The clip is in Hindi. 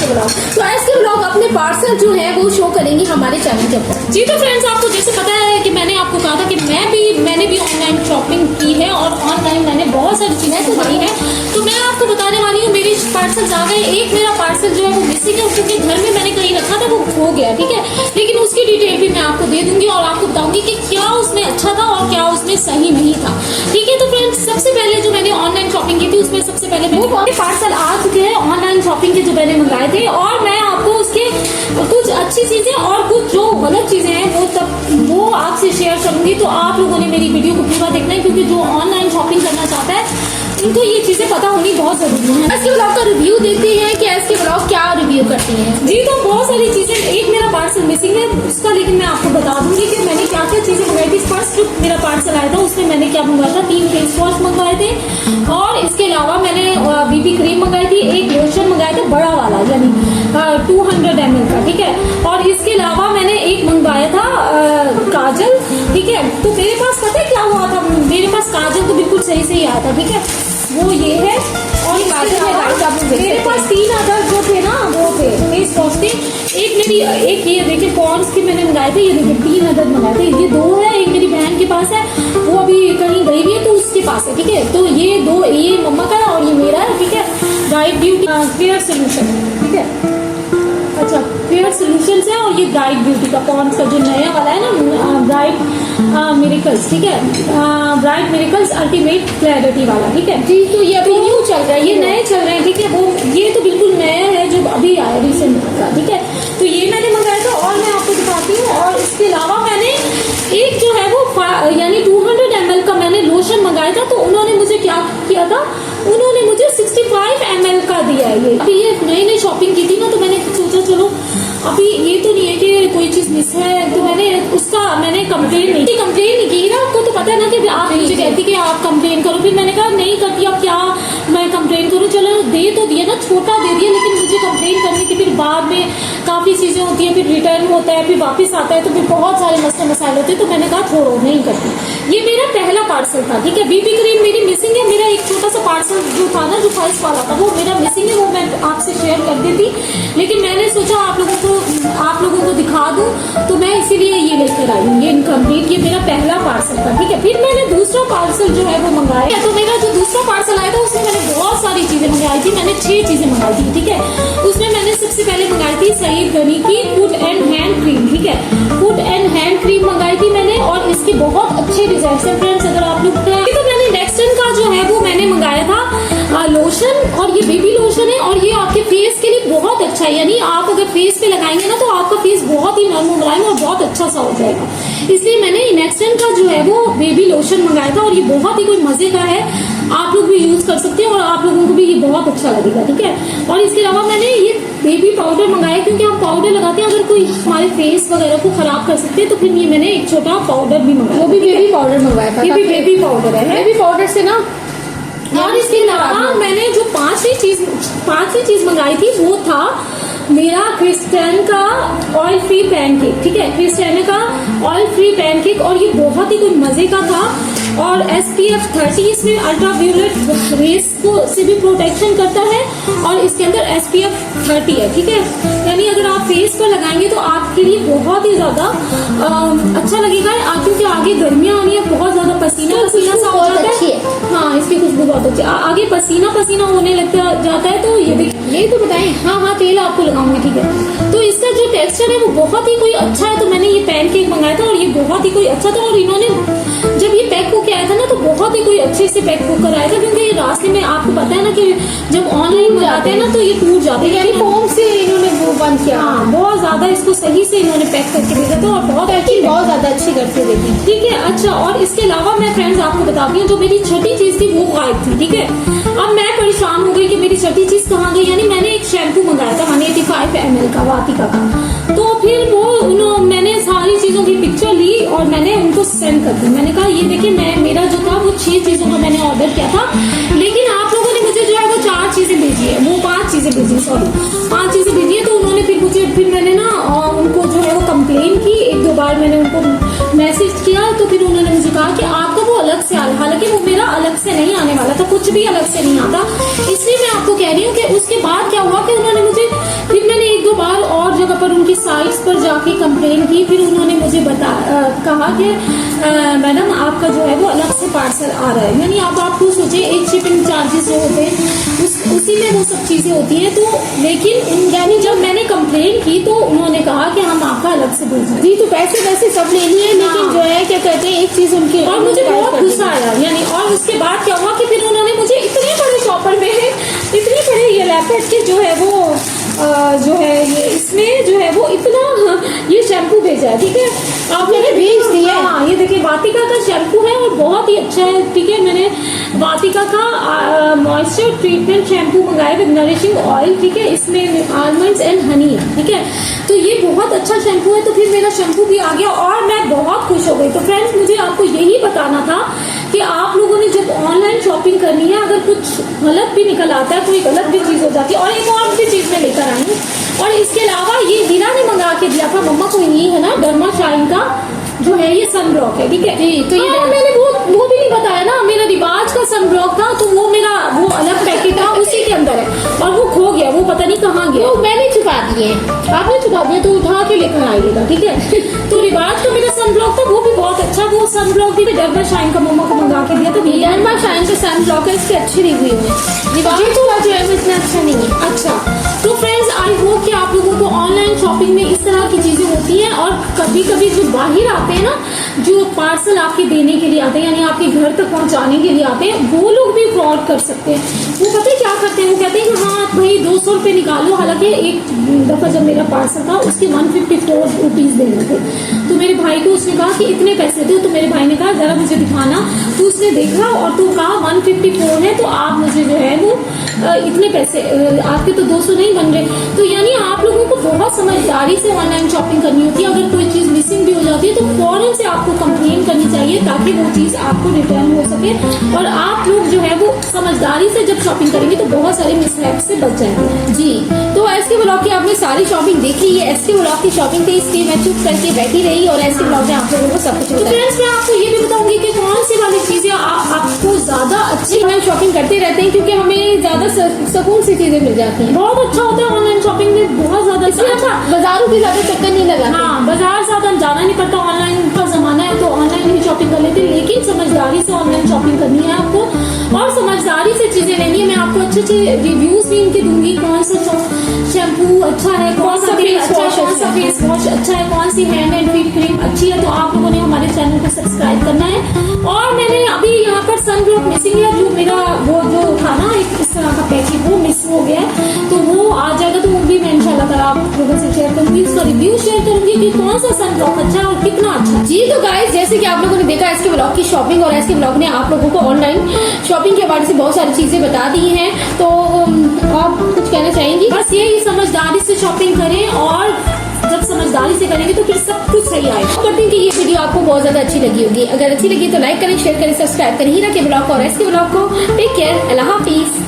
के ब्लॉग। तो आज के ब्लॉग अपने पार्सल जो है वो शो करेंगे हमारे चैनल के ऊपर। जी तो फ्रेंड्स, आपको जैसे पता है कि मैंने आपको कहा था कि मैंने भी ऑनलाइन शॉपिंग की है और ऑनलाइन मैंने बहुत सारी चीजें मंगाई है। तो मैं आपको बताने वाली हूँ, मेरे पार्सल आ गए। एक मेरा पार्सल जो है वो मिसिंग है, क्योंकि घर में मैंने कहीं रखा था, वो खो गया। ठीक है, लेकिन उसकी डिटेल भी मैं आपको दे दूंगी और आपको बताऊंगी कि क्या उसमें अच्छा था और क्या उसमें सही नहीं था। ठीक है, तो फ्रेंड्स सबसे पहले जो मैंने ऑनलाइन शॉपिंग की थी उसमें सबसे पहले वो पार्सल आ चुके हैं ऑनलाइन शॉपिंग के जो मैंने मंगाए थे, और मैं आपको उसके कुछ अच्छी चीजें और कुछ जो गलत चीजें हैं वो आपसे शेयर करूंगी। तो आप लोगों ने मेरी वीडियो को पूरा देखना है, क्योंकि जो ऑनलाइन शॉपिंग करना चाहता है उनको ये चीजें पता होनी बहुत जरूरी है। इसके ब्लॉग का रिव्यू देखते हैं कि इसके ब्लॉग क्या रिव्यू करती हैं। जी तो बहुत सारी चीजें, एक मेरा पार्सल मिसिंग है उसका, लेकिन मैं आपको बता दूंगी कि मैंने क्या क्या चीजें मंगाई थी। फर्स्ट जो मेरा पार्सल आया था उसमें मैंने क्या मंगाया था, 3 फेस वॉश मंगवाए थे, और इसके अलावा मैंने बीबी क्रीम मंगाई थी, एक लोशन मंगाया था बड़ा वाला, यानी 200 ml का। ठीक है, और इसके अलावा मैंने एक मंगवाया था काजल। ठीक है, तो मेरे पास पता है क्या हुआ था, मेरे पास काजल तो बिल्कुल सही से ही आया था। ठीक है, वो ये है, और मेरे पास 3 अदर जो थे ना वो थे फेस वॉश थे। एक ये देखिए पॉन्ड्स के मैंने मंगाए थे, ये देखिए 3 अदर मंगाए थे। ये 2 है, एक मेरी बहन के पास है, वो अभी कहीं गई हुई है तो उसके पास है। ठीक है, तो ये 2, ये मम्मा का है और ये मेरा है। ठीक है, ब्राइट ब्यूटी फेयर सोल्यूशन। ठीक है, अच्छा फेयर सोल्यूशन है, और ये ब्राइट ब्यूटी का पॉन्ड्स का जो नया वाला है ना, ब्राइट मिरेकल्स। ठीक है, ब्राइट मिरेकल्स अल्टीमेट क्लैरिटी वाला। ठीक है जी, तो ये अभी न्यू चल रहा है, ये नए चल रहे हैं। ठीक है, वो ये तो बिल्कुल नया है जो अभी आया रिसेंट का। ठीक है, तो ये मैंने मंगाया था और मैं आपको दिखाती हूँ। और इसके अलावा मैंने एक जो है वो यानी 200 ml का मैंने लोशन मंगाया था, तो उन्होंने मुझे क्या किया था, उन्होंने मुझे 65 ml का दिया है। ये अभी ये नई शॉपिंग की थी ना, तो मैंने सोचा चलो अभी ये तो नहीं है कि कोई चीज मिस है, तो मैंने कंप्लेन नहीं की ना। आपको तो पता है ना कि आप मुझे कहती कि आप कंप्लेन करो, फिर मैंने कहा नहीं करती, अब क्या मैं कंप्लेन करूँ। चलो दे तो दिया ना, छोटा दे दिया, लेकिन मुझे कंप्लेन करने की फिर बाद में काफी चीजें होती है, फिर रिटर्न होता है, फिर वापस आता है, तो फिर बहुत सारे मसले मसाइल होते हैं। तो मैंने कहा छोड़ो, नहीं करती। ये मेरा पहला पार्सल था। ठीक है, बीबी क्रीम मेरी मिसिंग है। मेरा एक छोटा सा पार्सल जो था ना, जो फर्स्ट वाला था, वो मेरा मिसिंग है, वो मैं आपसे शेयर कर देती, लेकिन मैंने सोचा आप लोगों को दिखा दूं, तो मैं इसीलिए ये लेकर आई हूँ, ये इनकम्प्लीट। ये मेरा पहला पार्सल था। ठीक है, फिर मैंने दूसरा पार्सल जो है वो मंगाया। तो मेरा जो दूसरा पार्सल आया था उसमें मैंने बहुत सारी चीजें मंगाई थी, मैंने 6 चीजें मंगाई थी। ठीक है, उसमें मैंने सबसे पहले मंगाई थी सईद गनी की फुट एंड हैंड क्रीम। ठीक है, फुट एंड हैंड क्रीम मंगाई थी मैंने, और इसके बहुत अच्छे रिजल्ट है फ्रेंड्स। अगर आप लोग तो मैंने नेक्स्टन का जो है वो मैंने मंगाया था लोशन, और ये बेबी लोशन है, और ये आपके फेस के लिए बहुत अच्छा है। यानी आप अगर फेस पे लगाएंगे ना, तो आपका फेस बहुत ही नरम मुलायम और बहुत अच्छा सा हो जाएगा। इसलिए मैंने नेक्स्टन का जो है वो बेबी लोशन मंगाया था, और ये बहुत ही कोई मजे का है, आप लोग भी यूज कर सकते हैं और आप लोगों को भी ये बहुत अच्छा लगेगा। ठीक है, और इसके अलावा मैंने ये बेबी पाउडर मंगाया, क्योंकि हम पाउडर लगाते हैं, अगर कोई हमारे फेस वगैरह को खराब कर सकते हैं, तो फिर ये मैंने एक छोटा पाउडर भी मंगाया, वो भी बेबी पाउडर मंगवाया था। ये भी बेबी पाउडर है, बेबी पाउडर से ना। और इसके अलावा मैंने जो पांचवी चीज मंगाई थी वो था मेरा क्रिस्टन का ऑयल फ्री पैनकेक। ठीक है, क्रिस्टन का ऑयल फ्री पैनकेक, और ये बहुत ही कोई मजे का था, और SPF 30 इसमें अल्ट्रावायोलेट रेस को से भी प्रोटेक्शन करता है, और इसके अंदर SPF 30 है। ठीक है, यानी अगर आप फेस पर लगाएंगे तो आपके लिए बहुत ही ज्यादा अच्छा लगेगा, क्योंकि आगे गर्मियां आनी है, बहुत ज्यादा पसीना सा हो जाता है। हाँ, इसकी खुशबू बहुत अच्छी, आगे पसीना होने लगता जाता है। तो ये तो बताएं। हाँ, तेल आपको लगाऊंगी। ठीक है, तो इसका जो टेक्सचर है वो बहुत ही कोई अच्छा है, तो मैंने ये पैनकेक मंगाया था, और ये बहुत ही कोई अच्छा था, और इन्होंने जब ये पैक होके आया था ना, तो बहुत ही कोई अच्छे से पैक होकर आया था, क्योंकि रास्ते में आपको पता है ना कि जब ऑनलाइन मंगाते हैं ना तो ये टूट जाते हैं, यानी फोम से इन्होंने वो बंद किया। हाँ, बहुत ज्यादा इसको सही से इन्होंने पैक करके भेजा था, और बहुत ज्यादा अच्छी करके देती। ठीक है, अच्छा, और इसके अलावा मैं फ्रेंड्स आपको बताती हूँ, जो मेरी छठी चीज थी वो गायब थी। ठीक है, अब मैं परेशान हो गई कि मेरी छठी चीज कहाँ गई। यानी मैंने एक शैम्पू मंगाया था 185 ml का वाटिका का, तो फिर वो मैंने सारी चीजों की पिक्चर ली और मैंने उनको सेंड कर दी। मैंने कहा ये देखिए, मेरा जो था वो 6 चीजों का मैंने ऑर्डर किया था, लेकिन आप लोगों ने मुझे जो है वो 4 चीजें भेजी है, वो 5 चीजें भेजी, सॉरी 5 चीजें भेजी है। तो उन्होंने फिर मैंने ना उनको जो है वो कंप्लेन की, 1-2 बार मैंने उनको मैसेज किया, तो फिर उन्होंने मुझे कहा कि आपका वो अलग से आ रहा, हालांकि वो मेरा अलग से नहीं आने वाला था, कुछ भी अलग से नहीं आता। इसलिए मैं आपको कह रही हूँ कि उसके बाद क्या हुआ कि उन्होंने मुझे फिर जगह पर उनकी साइट्स पर जाके कंप्लेन की। फिर उन्होंने मुझे कहा कि मैडम आपका जो है वो अलग से पार्सल आ रहा है। यानी आप खुद सोचे, एक शिपिंग चार्जेस जो होते हैं उसी में वो सब चीजें होती हैं। तो लेकिन यानी जब मैंने कंप्लेन की तो उन्होंने कहा कि हम आपका अलग से भेजें। जी, तो पैसे वैसे सब ले लिए, लेकिन जो है क्या कहते हैं, एक चीज उनकी और मुझे बहुत गुस्सा आया यानी। और उसके बाद क्या हुआ कि फिर उन्होंने मुझे इतने बड़े शॉपर में इतने बड़े ये लैपटॉप के जो है वो जो है ये इसमें जो है वो इतना ये शैम्पू भेजा है। ठीक है, आप मैंने भेज दिया। हाँ, ये देखिए वाटिका का शैम्पू है और बहुत ही अच्छा है। ठीक है, मैंने वाटिका का मॉइस्चर ट्रीटमेंट शैम्पू मंगाया विद नरिशिंग ऑयल। ठीक है, इसमें आलमंड्स एंड हनी है। ठीक है, तो ये बहुत अच्छा शैम्पू है। तो फिर मेरा शैम्पू भी आ गया और मैं बहुत खुश हो गई। तो फ्रेंड्स, मुझे आपको यही बताना था कि आप लोगों ने जब ऑनलाइन शॉपिंग करनी है, अगर कुछ गलत भी निकल आता है, कोई गलत भी चीज हो जाती है। और एक और भी चीज मैं लेकर आई हूँ, और इसके अलावा ये हीरा ने मंगा के दिया था मम्मा को, ये है ना डर्मा शाइन का जो है ये सन ब्लॉक है। ठीक है जी, तो ये मैंने वो भी नहीं बताया ना, मेरा रिवाज का सन ब्लॉक था, तो वो मेरा वो अलग पैकेट था, उसी के अंदर है और वो खो गया, वो पता नहीं कहाँ गया। तो मैंने छुपा दिए। आपने छुपा दिया तो उठा के लेकर आइएगा। ठीक है, तो रिवाज का मेरा सन ब्लॉक था, वो भी बहुत अच्छा। वो सन ब्लॉक भी डर्मा शाइन का मम्मा को मंगा के दिया था। डर्मा शाइन का सन ब्लॉक है, इसके अच्छे रिव्यू है। रिवाज का जो है वो इतना अच्छा नहीं है। अच्छा, तो फ्रेंड्स, आई होप कि आप लोगों को ऑनलाइन शॉपिंग में इस तरह की चीजें होती हैं। और कभी कभी जो बाहर आते हैं ना, जो पार्सल आपके देने के लिए आते हैं, यानी आपके घर तक पहुंचाने के लिए आते हैं, वो लोग भी फ्रॉड कर सकते हैं। वो पता है क्या करते हैं, वो कहते हैं कि हाँ भाई 200 रुपये निकालो। हालांकि एक दफा जब मेरा पार्सल था उसके 154 रुपीज देने थे, तो मेरे भाई को उसने कहा कि इतने पैसे दो। तो मेरे भाई ने कहा जरा मुझे दिखाना। तो उसने देखा और तो कहा 154 है, तो आप मुझे जो है वो इतने पैसे, आपके तो 200 नहीं बन रहे। तो यानी आप लोगों को बहुत समझदारी से ऑनलाइन शॉपिंग करनी होती है। अगर कोई चीज मिसिंग भी हो जाती है तो फौरन से आपको कंप्लेन करनी चाहिए, ताकि वो चीज आपको रिटर्न हो सके। और आप लोग जो है वो समझदारी से जब शॉपिंग करेंगे तो बहुत सारे मिसहैप से बच जाएंगे। जी, तो एसके ब्लॉग की आपने सारी शॉपिंग देख ली है। एसके ब्लॉग की शॉपिंग थी, इसलिए मैं चुप करके बैठी रही और एसके ब्लॉग ने आप लोगों को सब कुछ तो फ्रेंड्स, मैं आपको ये भी बताऊंगी कि कौन सी वाली चीजें आपको ज्यादा अच्छी। ऑनलाइन शॉपिंग करते रहते हैं क्योंकि हमें ज्यादा सुकून से चीजें मिल जाती हैं। बहुत अच्छा होता है ऑनलाइन शॉपिंग में, बहुत ज्यादा अच्छा। बाजारों की ज्यादा चक्कर नहीं लगाते। हाँ, बाजार ज्यादा जाना नहीं पड़ता, ऑनलाइन का जमाना है तो ऑनलाइन ही शॉपिंग कर लेते हैं। लेकिन समझदारी से ऑनलाइन शॉपिंग करनी है आपको और समझदारी से चीजें लेनी है। मैं आपको अच्छे अच्छे रिव्यूज भी इनके दूंगी, कौन सा शैम्पू अच्छा है, कौन सा फेस वॉश, कौन सा फेस वॉश अच्छा है, कौन सी हैंड एंड फीट क्रीम अच्छी है। तो आप लोगों ने हमारे चैनल को सब्सक्राइब करना है। और मैंने अभी यहाँ पर सन ब्लॉक मिसिंग है, जो मेरा वो जो था ना एक इस तरह का पैकेट, वो मिस हो गया है, तो वो आ जाएगा। तो वो भी मैं इंशाल्लाह ताला आप लोगों से शेयर करूंगी, उसका रिव्यू शेयर करूंगी कि कौन सा सन ब्लॉक अच्छा है और कितना अच्छा। जी, तो गाइस, जैसे कि आप लोगों ने देखा एसके ब्लॉग की शॉपिंग, और एसके ब्लॉग ने आप लोगों को ऑनलाइन शॉपिंग के बारे से बहुत सारी चीजें बता दी हैं। तो आप कुछ कहना चाहेंगी? बस यही, समझदारी से शॉपिंग करें और जब समझदारी से करेंगे तो फिर सब कुछ सही आएगा। करती हूँ कि ये वीडियो आपको बहुत ज्यादा अच्छी लगी होगी। अगर अच्छी लगी तो लाइक करें, शेयर करें, सब्सक्राइब करें हीरा के ब्लॉग और एसके ब्लॉग को। टेक केयर, अल्लाह हाफिज।